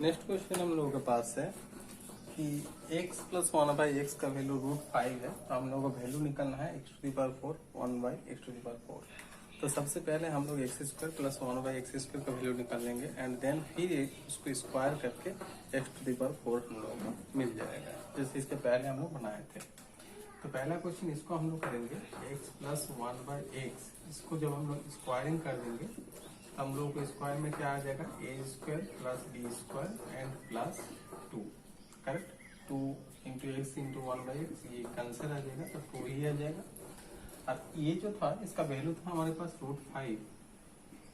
Next question हम लोगों के पास है कि x plus one by x का वैल्यू √5 है, तो हम लोगों को वैल्यू निकालना है x⁴ 1 बाई x⁴। तो सबसे पहले हम लोग x² प्लस 1 बाई x² का वैल्यू निकाल लेंगे एंड देन फिर उसको स्क्वायर करके x⁴ हम लोगों को मिल जाएगा, जैसे इसके पहले हम लोग बनाए थे। तो पहला क्वेश्चन इसको हम लोग करेंगे x प्लस 1 बाई एक्स, इसको जब हम लोग स्क्वायरिंग कर देंगे हम लोग को स्क्वायर में क्या आ जाएगा a² plus b² and plus 2, correct. 2 into x into 1 by x, ये कैंसिल आ जाएगा तो 2 ही आ जाएगा। और ये जो था इसका वैल्यू था हमारे पास √5,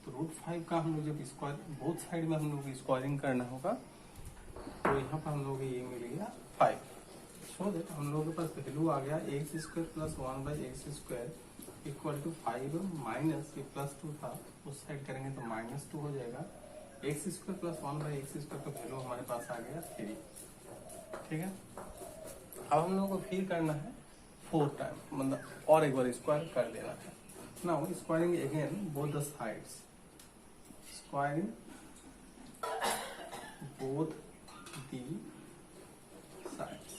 तो √5 का हम लोग जब स्क्वायर बोथ साइड में हम लोग स्क्वायरिंग करना होगा तो यहाँ पर हम लोग ये मिलेगा 5। सो दैट हम लोगों के पास वैल्यू आ गया x² plus 1 by x² equal to 5 minus ये प्लस 2 था, उस साइड करेंगे तो -2 हो जाएगा। x² प्लस 1 बाई x² का वैल्यू हमारे पास आ गया 3, ठीक है। अब हम लोगों को फिर करना है 4 टाइम, मतलब और एक बार स्क्वायर कर देना है। Now squaring again both the sides, squaring both the sides.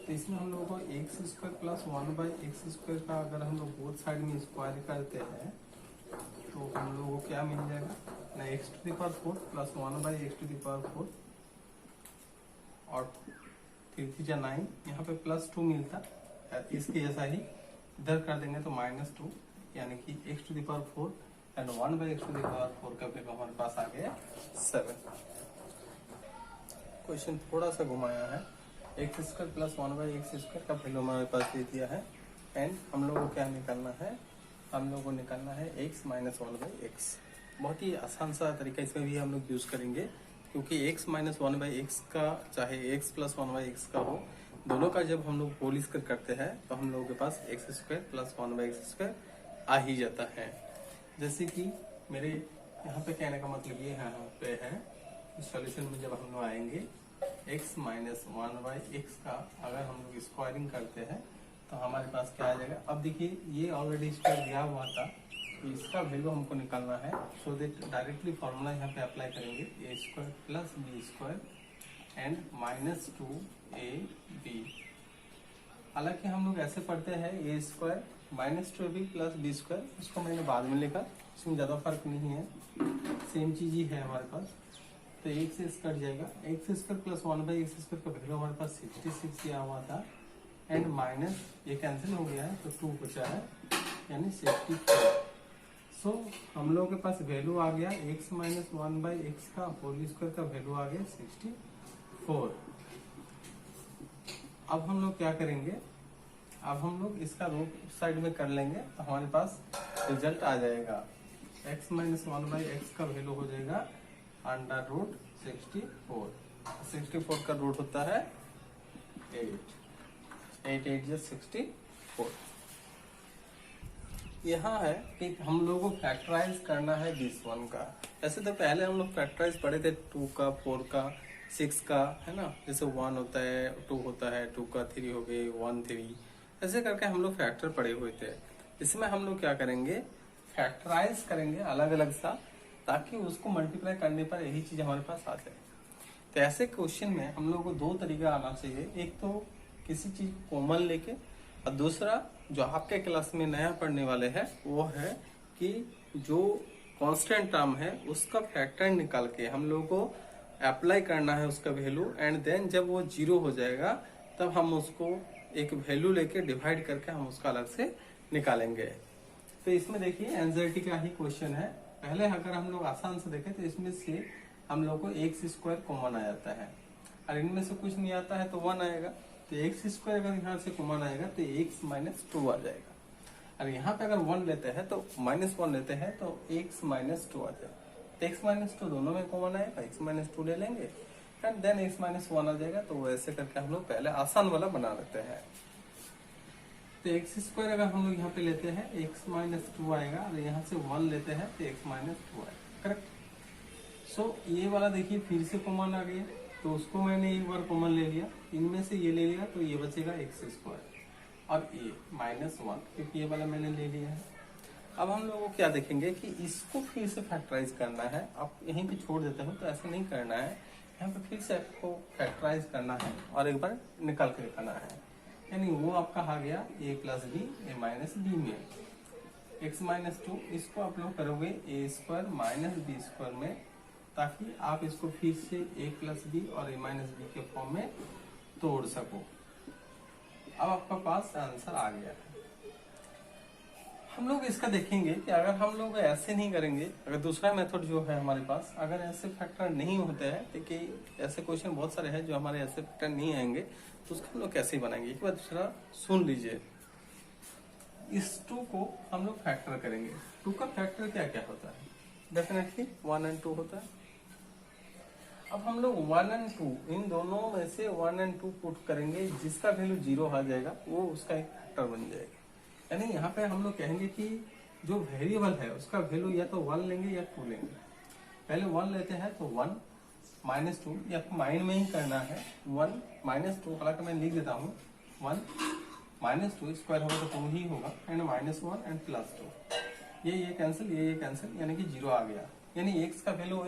तो इसमें हम लोगों को x² प्लस 1 बाई x² का अगर हम लोग बोथ साइड में स्क्वायर करते हैं तो हम लोगों को क्या मिल जाएगा ना x⁴ प्लस 1 बाई x⁴ और 3 × 9, यहाँ पे प्लस 2 मिलता, इसके जैसा ही इधर कर देंगे तो -2, यानी कि x⁴ एंड 1 बाई x⁴ का वैल्यू हमारे पास आ गया 7। क्वेश्चन थोड़ा सा घुमाया है, x² प्लस 1 बाई x² का वैल्यू हमारे पास दे दिया है एंड हम लोग को क्या निकालना है, हम लोग को निकालना है x माइनस 1 बाई एक्स। बहुत ही आसान सा तरीका इसमें भी हम लोग यूज करेंगे, क्योंकि x माइनस 1 बाई एक्स का चाहे x प्लस 1 बाई एक्स का हो, दोनों का जब हम लोग होल स्क्वायर करते हैं तो हम लोगों के पास x² प्लस 1 बाई x² आ ही जाता है। जैसे कि मेरे यहाँ पे कहने का मतलब ये यहाँ पे है, सॉल्यूशन में जब हम लोग आएंगे x माइनस 1 बाई एक्स का अगर हम लोग स्क्वायरिंग करते हैं तो हमारे पास क्या आ जाएगा। अब देखिए ये ऑलरेडी स्क्वायर दिया हुआ था, तो इसका वैल्यू हमको निकालना है। सो दैट डायरेक्टली फॉर्मूला यहाँ पे अप्लाई करेंगे a² plus b² and -2ab। हालांकि हम लोग ऐसे पढ़ते हैं a² -2ab प्लस b², इसको मैंने बाद में लिखा, इसमें ज्यादा फर्क नहीं है, सेम चीज ही है हमारे पास। तो एक से कट जाएगा, x² प्लस 1 बाई x² का वैल्यू हमारे पास 66 दिया हुआ था एंड माइनस ये कैंसिल हो गया है तो 2 बचा है यानी 64। सो हम लोगों के पास वैल्यू आ गया x माइनस 1 बाई एक्स का होल स्क्वायर का वैल्यू आ गया 64। अब हम लोग क्या करेंगे, अब हम लोग इसका रूट साइड में कर लेंगे तो हमारे पास रिजल्ट आ जाएगा x माइनस 1 बाई एक्स का वैल्यू हो जाएगा √64। 64 का रूट होता है 8, 8 8 64। यहाँ है कि हम लोगों को फैक्टराइज करना है 21 का। ऐसे तो पहले हम लोग फैक्टराइज पढ़े थे 2 का, 4 का, 6 का, है ना। जैसे 1 होता है, 2 होता है, 2 का 3 हो गए, 1 3, ऐसे करके हम लोग फैक्टर पढ़े हुए थे। इसमें हम लोग क्या करेंगे, फैक्टराइज करेंगे अलग अलग सा, ताकि उसको मल्टीप्लाई करने पर यही चीज हमारे पास आ जाए। तो ऐसे क्वेश्चन में हम लोग को 2 तरीका आना चाहिए, एक तो किसी चीज को कॉमन लेके, और दूसरा जो आपके क्लास में नया पढ़ने वाले हैं वो है कि जो कांस्टेंट टर्म है उसका फैक्टर निकाल के हम लोग को अप्लाई करना है उसका वैल्यू, एंड देन जब वो 0 हो जाएगा तब हम उसको एक वैल्यू लेके डिवाइड करके हम उसका अलग से निकालेंगे। तो इसमें देखिए एनजीटी का ही क्वेश्चन है। पहले अगर हम लोग आसान से देखें तो इसमें से हम लोग को x² कॉमन आ जाता है, और इनमें से कुछ नहीं आता है तो 1 आएगा। तो x² अगर यहाँ से कॉमन आएगा तो x माइनस 2 आ जाएगा, और यहाँ पे अगर 1 लेते हैं तो -1 लेते हैं तो x माइनस 2 आ जाएगा। तो x माइनस 2 दोनों में कॉमन आएगा, x माइनस 2 ले लेंगे एंड देन x माइनस 1 आ जाएगा। तो वैसे करके हम लोग पहले आसान वाला बना लेते हैं। तो x² अगर हम लोग यहाँ पे लेते हैं x माइनस 2 आएगा, और यहाँ से 1 लेते हैं तो x माइनस 2 आएगा, करेक्ट। सो ये वाला देखिए फिर से कॉमन आ गया, तो उसको मैंने एक बार कॉमन ले लिया, इनमें से ये ले लिया तो ये बचेगा x² और ये -1, क्योंकि ये वाला मैंने ले लिया है। अब हम लोगों को क्या देखेंगे कि इसको फिर से फैक्टराइज करना है। आप यहीं पे छोड़ देते हो तो ऐसा नहीं करना है, यहाँ पे फिर से आपको फैक्टराइज करना है और एक बार निकाल के दिखाना है। यानी वो आपका आ गया a plus B A minus B में x माइनस 2, इसको आप लोग करोगे A square minus B square में, ताकि आप इसको फिर से a प्लस बी और a माइनस बी के फॉर्म में तोड़ सको। अब आपका पास आंसर आ गया है। हम लोग इसका देखेंगे कि अगर हम लोग ऐसे नहीं करेंगे, अगर दूसरा मेथड जो है हमारे पास, अगर ऐसे फैक्टर नहीं होते हैं, देखिए ऐसे क्वेश्चन बहुत सारे हैं जो हमारे ऐसे फैक्टर नहीं आएंगे, तो उसका हम लोग कैसे बनाएंगे एक बार दूसरा सुन लीजिए। इस 2 को हम लोग फैक्टर करेंगे। 2 का फैक्टर क्या क्या होता है? डेफिनेटली 1 और 2 होता है। अब हम लोग 1 और 2 इन दोनों में से 1 और 2 पुट करेंगे, जिसका वैल्यू 0 आ जाएगा वो उसका एक फैक्टर बन जाएगा। यानी यहाँ पे हम लोग कहेंगे कि जो वेरिएबल है उसका वैल्यू या तो 1 लेंगे या 2 लेंगे। पहले 1 लेते हैं तो 1 माइनस 2, ये आपको माइंड में ही करना है। 1 माइनस 2, हालांकि मैं लिख देता हूँ 1 माइनस 2 स्क्वायर होगा तो 2 ही होगा, एंड माइनस 1 एंड प्लस 2, ये कैंसिल, ये कैंसिल, यानी कि 0 आ गया। यानी x का वैल्यू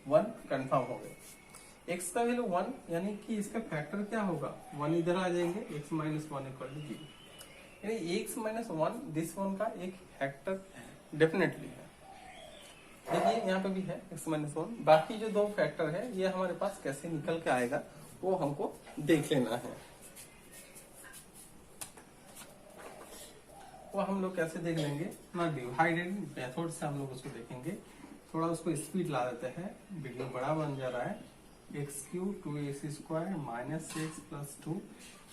1 कंफर्म हो गया। x का वैल्यू 1 यानी कि इसका फैक्टर क्या होगा? 1 इधर आ जाएंगे, x माइनस 1 इक्वल टू 0। यानी x माइनस 1 दिस वन का एक फैक्टर डेफिनेटली है। देखिए यहाँ पे भी है x माइनस 1। बाकी जो 2 फैक्टर है ये हमारे पास कैसे निकल के आएगा वो हमको देख लेना है। वो हम लोग कैसे देख लेंगे ना, डिवाइडेड मेथड से हम लोग उसको देखेंगे। थोड़ा उसको स्पीड ला देते हैं, वीडियो बड़ा बन जा रहा है। x³ 2x² minus x plus 2,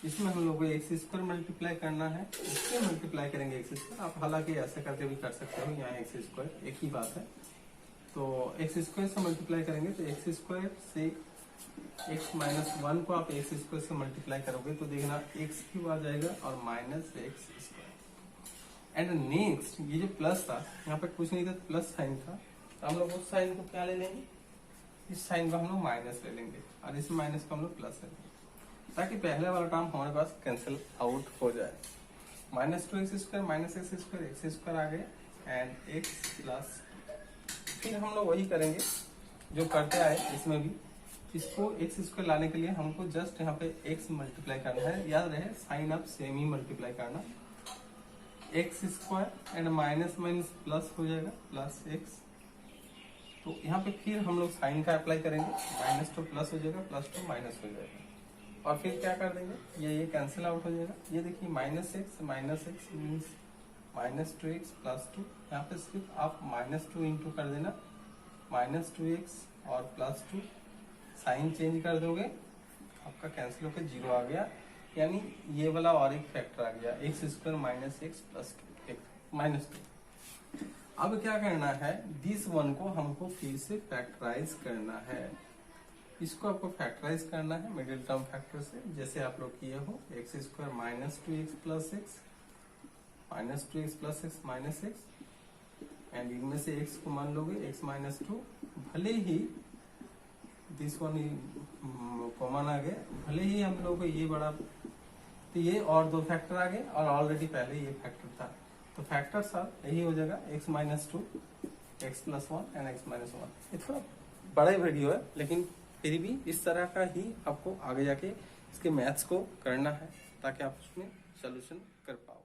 इसमें हम लोग को एक्स स्क्वायर मल्टीप्लाई करना है, इससे मल्टीप्लाई करेंगे एक्स स्क्वायर। आप हालांकि ऐसे करके भी कर सकते हो, यहाँ एक्स स्क्वायर एक ही बात है। तो एक्स स्क्वायर से मल्टीप्लाई करेंगे तो एक्स स्क्वायर से एक्स माइनस 1 को आप एक्स स्क्वायर से मल्टीप्लाई करोगे तो देखना x³ आ जाएगा और minus x square. And next ये जो प्लस था, यहाँ पे कुछ नहीं था, प्लस साइन था, तो हम लोग उस साइन को क्या ले लेंगे? इस साइन को हम लोग माइनस ले लेंगे और इस माइनस को हम लोग प्लस ले लेंगे, ताकि पहले वाला टर्म हमारे पास कैंसिल आउट हो जाए। माइनस 2x² माइनस x² आ गए एंड x प्लस, फिर हम लोग वही करेंगे जो करते आए इसमें भी। इसको x² लाने के लिए हमको जस्ट यहाँ पे x मल्टीप्लाई करना है। याद रहे साइन आप सेम ही मल्टीप्लाई करना, x² and minus minus plus हो जाएगा प्लस x। तो यहाँ पे फिर हम लोग साइन का अप्लाई करेंगे, माइनस 2 प्लस हो जाएगा, प्लस 2 माइनस हो जाएगा, और फिर क्या कर देंगे ये कैंसिल आउट हो जाएगा। ये देखिए minus x means minus 2x plus 2, यहाँ पे सिर्फ आप माइनस 2 इंटू कर देना, माइनस 2x और प्लस 2, साइन चेंज कर दोगे आपका कैंसिल होकर 0 आ गया। यानी ये वाला और एक फैक्टर आ गया x² minus x plus 2 minus 2। अब क्या करना है, दिस वन को हमको फिर से फैक्टराइज करना है। इसको आपको फैक्टराइज करना है मिडिल टर्म फैक्टर से, जैसे आप लोग किए हो x² minus 2x plus x minus 2x plus x minus x, and इनमें से x को मान लोगे x माइनस 2, भले ही दिस वन कॉमन आ गए, भले ही हम लोग को ये बड़ा, तो ये और 2 फैक्टर आ गए और ऑलरेडी पहले ये फैक्टर था, तो फैक्टर साथ यही हो जाएगा x minus 2 x plus 1 and x minus 1। ये थोड़ा बड़ा वीडियो है, लेकिन फिर भी इस तरह का ही आपको आगे जाके इसके मैथ्स को करना है ताकि आप उसमें सोल्यूशन कर पाओ।